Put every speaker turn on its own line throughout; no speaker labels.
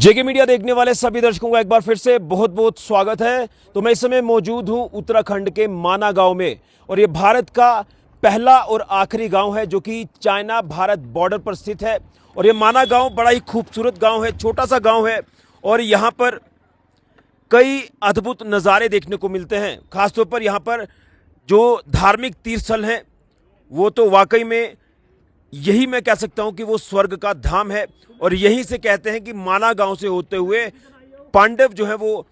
जेके media देखने वाले सभी दर्शकों का एक बार फिर से बहुत बहुत स्वागत है। तो मैं इस समय मौजूद हूं उत्तराखंड के माना गांव में, और ये भारत का पहला और आखिरी गांव है जो कि चाइना भारत बॉर्डर पर स्थित है। और ये माना गांव बड़ा ही खूबसूरत गांव है, छोटा सा गांव है, और यहाँ पर कई अद्भुत नज़ारे देखने को मिलते हैं। खासतौर पर यहाँ पर जो धार्मिक तीर्थ स्थल हैं वो तो वाकई में यही मैं कह सकता हूं कि वो स्वर्ग का धाम है। और यहीं से कहते हैं कि माना गांव से होते हुए पांडव जो है वो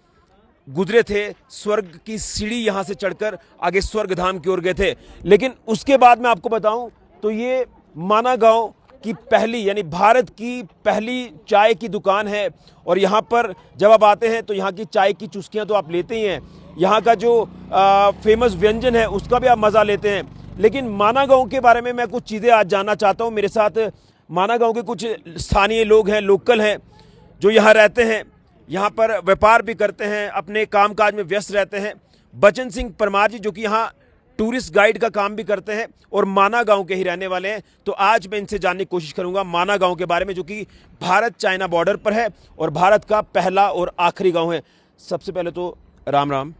गुजरे थे, स्वर्ग की सीढ़ी यहां से चढ़कर आगे स्वर्ग धाम की ओर गए थे। लेकिन उसके बाद मैं आपको बताऊं तो ये माना गांव की पहली यानी भारत की पहली चाय की दुकान है। और यहाँ पर जब आप आते हैं तो यहाँ की चाय की चुस्कियाँ तो आप लेते ही हैं, यहाँ का जो फेमस व्यंजन है उसका भी आप मज़ा लेते हैं। लेकिन माना गांव के बारे में मैं कुछ चीज़ें आज जानना चाहता हूँ। मेरे साथ माना गांव के कुछ स्थानीय लोग हैं, लोकल हैं, जो यहाँ रहते हैं, यहाँ पर व्यापार भी करते हैं, अपने कामकाज में व्यस्त रहते हैं। बचन सिंह परमार जी जो कि यहाँ टूरिस्ट गाइड का काम भी करते हैं और माना गांव के ही रहने वाले हैं। तो आज मैं इनसे जानने की कोशिश करूंगा माना गांव के बारे में, जो कि भारत चाइना बॉर्डर पर है और भारत का पहला और आखिरी गांव है। सबसे पहले तो राम राम।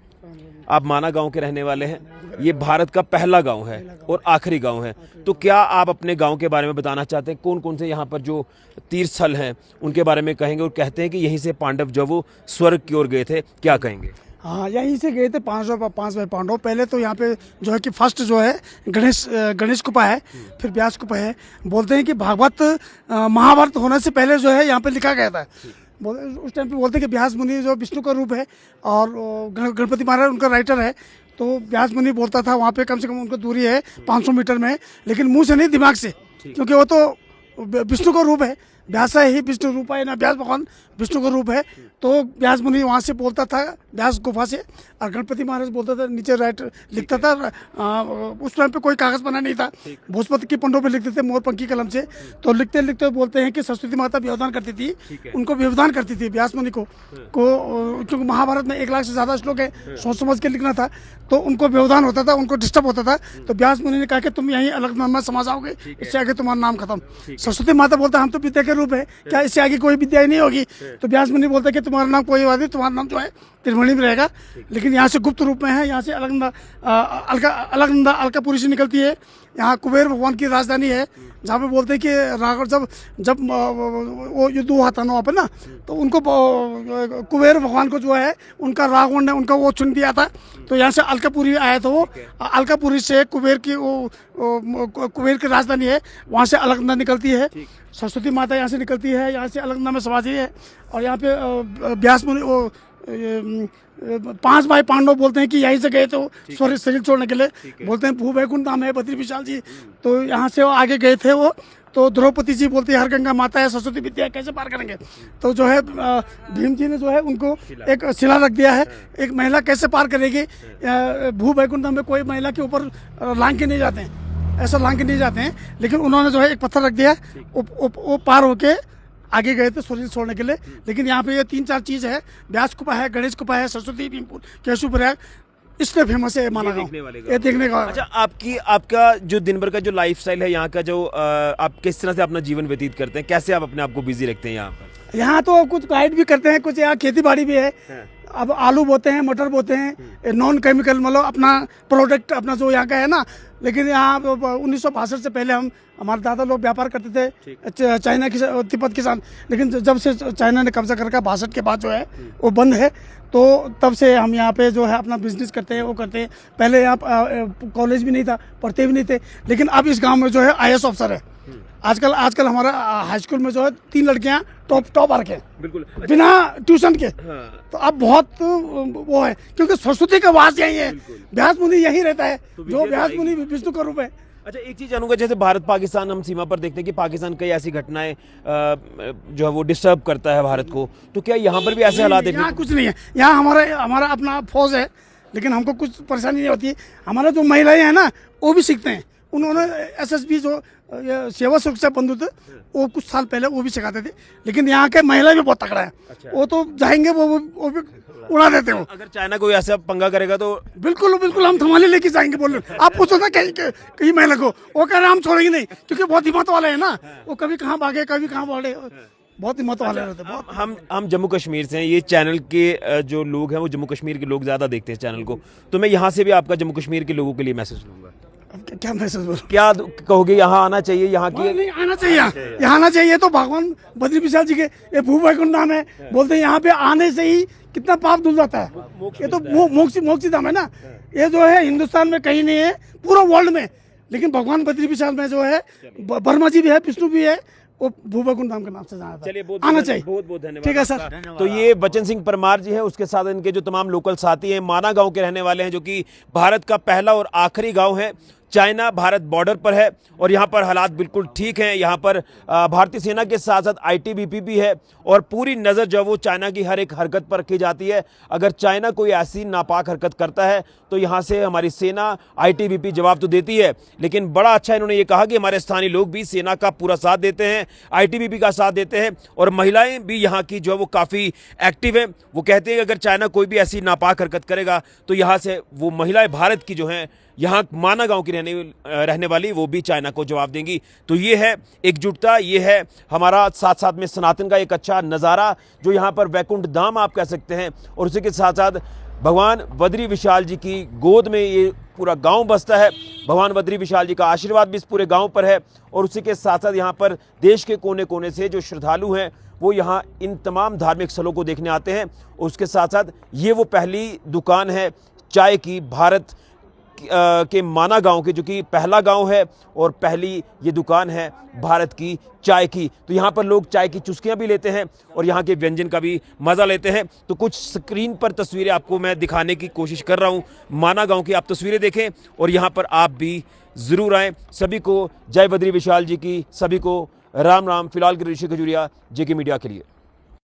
आप माना गांव के रहने वाले हैं, ये भारत का पहला गांव है और आखिरी गांव है, तो क्या आप अपने गांव के बारे में बताना चाहते हैं? कौन कौन से यहाँ पर जो तीर्थ स्थल हैं उनके बारे में कहेंगे? और कहते हैं कि यहीं से पांडव जब वो स्वर्ग की ओर गए थे, क्या कहेंगे?
हाँ, यहीं से गए थे पांच भाई पांडव। पहले तो यहाँ पे जो है कि फर्स्ट जो है गणेश कुपा है, फिर व्यास कुपा है। बोलते हैं कि भागवत महाभारत होने से पहले जो है यहाँ पे लिखा गया था। उस टाइम पे बोलते हैं कि व्यास मुनि जो विष्णु का रूप है और गणपति महाराज उनका राइटर है। तो व्यास मुनि बोलता था वहाँ पे कम से कम उनका दूरी है 500 मीटर में, लेकिन मुंह से नहीं, दिमाग से, क्योंकि वो तो विष्णु का रूप है। व्यास ही विष्णु रूप है ना, व्यास भगवान विष्णु का रूप है। तो व्यास मुनि वहाँ से बोलता था, व्यास गुफा से, और गणपति महाराज बोलता था, नीचे राइट लिखता था। उस टाइम पे कोई कागज बना नहीं था, भोजपत्र की पंडों पे लिखते थे मोर पंखी कलम से। तो लिखते लिखते बोलते हैं कि सरस्वती माता व्यवधान करती थी, उनको व्यवधान करती थी व्यास मुनि को क्योंकि महाभारत में 1 लाख से ज़्यादा श्लोक है, सोच समझ के लिखना था, तो उनको व्यवधान होता था, उनको डिस्टर्ब होता था। तो व्यास मुनि ने कहा कि तुम यहीं अलग नाम में समा जाओगे, इससे आगे तुम्हारा नाम खत्म। सरस्वती माता बोलता हम तो विद्या के रूप है, क्या इससे आगे कोई विद्या ही नहीं होगी? तो व्यास मुनि बोलता कि तुम्हारा नाम कोई बात नहीं, तुम्हारा नाम जो है त्रिवेणी में रहेगा, लेकिन यहाँ से गुप्त रूप में है। यहाँ से अलकनंदा अलकापुरी से निकलती है। यहाँ कुबेर भगवान की राजधानी है, जहाँ पे बोलते हैं कि रावण जब वो युद्ध हुआ था वहाँ पर ना, तो उनको कुबेर भगवान को जो है उनका रावण ने उनका वो चुन दिया था। तो यहाँ से अलकापुरी आया था वो। अलकापुरी से कुबेर की राजधानी है, वहाँ से अलकनंदा निकलती है। सरस्वती माता यहाँ से निकलती है, यहाँ से अलकनंदा में समाधि है। और यहाँ पे व्यास मुनि 5 भाई पांडव बोलते हैं कि यहीं से गए तो स्वर्ग शरीर छोड़ने के लिए। बोलते हैं भू वैकुंठ नाम है बद्री विशाल जी, तो यहाँ से वो आगे गए थे वो। तो द्रौपदी जी बोलती है हर गंगा माता है, सरस्वती विद्या कैसे पार करेंगे? तो जो है भीम जी ने जो है उनको एक शिला रख दिया है, एक महिला कैसे पार करेगी? भू वैकुंठ में कोई महिला के ऊपर लांग के नहीं जाते हैं, ऐसा लांग के नहीं जाते हैं, लेकिन उन्होंने जो है एक पत्थर रख दिया, वो पार होके आगे गए थे शरीर छोड़ने के लिए। लेकिन यहाँ पे ये 3-4 चीज़ है, व्यास कुपा है, गणेश कुपा है, सरस्वती भीमपुर केशु प्रयाग, इसलिए फेमस है माना गाँव ये देखने का।
अच्छा, आपका जो दिन भर का जो लाइफस्टाइल है यहाँ का, जो आप किस तरह से अपना जीवन व्यतीत करते हैं, कैसे आप अपने आप को बिजी रखते हैं यहाँ पर?
यहाँ तो कुछ गाइड भी करते हैं, कुछ यहाँ खेती बाड़ी भी है। अब आलू बोते हैं, मटर बोते हैं, नॉन केमिकल, मतलब अपना प्रोडक्ट अपना जो यहाँ का है ना। लेकिन यहाँ 1962 से पहले हमारे दादा लोग व्यापार करते थे चाइना की तिब्बत के साथ। लेकिन जब से चाइना ने कब्जा कर रखा 62 के बाद जो है वो बंद है, तो तब से हम यहाँ पे जो है अपना बिजनेस करते हैं, वो करते हैं। पहले यहाँ कॉलेज भी नहीं था, पढ़ते भी नहीं थे, लेकिन अब इस गाँव में जो है IAS ऑफिसर है। आजकल हमारा हाई स्कूल में जो है 3 लड़कियां टॉप आ रखे हैं, बिल्कुल बिना ट्यूशन के। हाँ। तो अब बहुत वो है, क्योंकि सरस्वती का वास यही है, व्यास मुनि यही रहता है, जो व्यास मुनि विष्णु का रूप है।
अच्छा, एक चीज जानूंगा, जैसे भारत पाकिस्तान हम सीमा पर देखते हैं कि पाकिस्तान कई ऐसी घटनाएं जो है वो डिस्टर्ब करता है भारत को, तो क्या यहाँ पर भी ऐसे हालात देखने?
यहाँ कुछ नहीं है, यहाँ हमारा अपना फौज है, लेकिन हमको कुछ परेशानी नहीं होती है। हमारा जो महिलाएं हैं ना वो भी सीखते हैं। उन्होंने SSB जो सेवा सुरक्षा बंधु थे, वो कुछ साल पहले वो भी सिखाते थे। लेकिन यहाँ के महिला भी बहुत तगड़ा है। अच्छा। वो तो जाएंगे वो भी उड़ा देते हो।
अगर चाइना कोई ऐसा पंगा करेगा तो
बिल्कुल हम थमाले लेके जाएंगे। बोल रहे आप पूछो ना कहीं महिला को, वो कह रहे हम छोड़ेंगे नहीं, क्योंकि बहुत हिम्मत वाले है ना। वो कभी कहाँ भागे, कभी कहाँ बढ़े, बहुत हिम्मत वाले रहते हैं, बहुत।
हम जम्मू कश्मीर से हैं, ये चैनल के जो लोग हैं वो जम्मू कश्मीर के लोग ज़्यादा देखते हैं इस चैनल को, तो मैं यहाँ से भी आपका जम्मू कश्मीर के लोगों के लिए मैसेज लूँगा।
अब क्या मैसेज बोलूं?
क्या कहोगे, यहाँ आना चाहिए, यहाँ की
नहीं, आना चाहिए, यहाँ आना चाहिए। तो भगवान बद्री विशाल जी के ये भू वैकुंठ धाम है, बोलते हैं यहाँ पे आने से ही कितना पाप धुल जाता है। ये तो मोक्ष धाम है ना, ये जो है हिंदुस्तान में कहीं नहीं है, पूरा वर्ल्ड में, लेकिन भगवान बद्री विशाल में जो है ब्रह्मा जी भी है, विष्णु भी है, वो भू वैकुंठ धाम के नाम से जाना था।
चलिए,
आना चाहिए।
बहुत बहुत धन्यवाद।
ठीक है सर।
तो ये बचन सिंह परमार जी हैं, उसके साथ इनके जो तमाम लोकल साथी हैं, माना गांव के रहने वाले हैं, जो कि भारत का पहला और आखिरी गांव है, चाइना भारत बॉर्डर पर है, और यहाँ पर हालात बिल्कुल ठीक हैं। यहाँ पर भारतीय सेना के साथ साथ आईटीबीपी भी है, और पूरी नज़र जो वो चाइना की हर एक हरकत पर रखी जाती है। अगर चाइना कोई ऐसी नापाक हरकत करता है तो यहाँ से हमारी सेना आईटीबीपी जवाब तो देती है, लेकिन बड़ा अच्छा इन्होंने ये कहा कि हमारे स्थानीय लोग भी सेना का पूरा साथ देते हैं, आईटीबीपी का साथ देते हैं, और महिलाएं भी यहाँ की जो है वो काफ़ी एक्टिव हैं। वो कहते हैं कि अगर चाइना कोई भी ऐसी नापाक हरकत करेगा तो यहाँ से वो महिलाएं भारत की जो हैं, यहाँ माना गांव की रहने वाली, वो भी चाइना को जवाब देंगी। तो ये है एकजुटता, ये है हमारा साथ साथ में सनातन का एक अच्छा नज़ारा, जो यहाँ पर वैकुंठ धाम आप कह सकते हैं, और उसी के साथ साथ भगवान बद्री विशाल जी की गोद में ये पूरा गांव बसता है। भगवान बद्री विशाल जी का आशीर्वाद भी इस पूरे गांव पर है, और उसी के साथ साथ यहाँ पर देश के कोने कोने से जो श्रद्धालु हैं वो यहाँ इन तमाम धार्मिक स्थलों को देखने आते हैं। उसके साथ साथ ये वो पहली दुकान है चाय की भारत के माना गांव के, जो कि पहला गांव है और पहली ये दुकान है भारत की चाय की। तो यहाँ पर लोग चाय की चुस्कियाँ भी लेते हैं और यहाँ के व्यंजन का भी मज़ा लेते हैं। तो कुछ स्क्रीन पर तस्वीरें आपको मैं दिखाने की कोशिश कर रहा हूँ माना गांव की, आप तस्वीरें देखें और यहाँ पर आप भी ज़रूर आएँ। सभी को जय बद्री विशाल जी की, सभी को राम राम। फिलहाल के ऋषि खजूरिया, जेके मीडिया के लिए।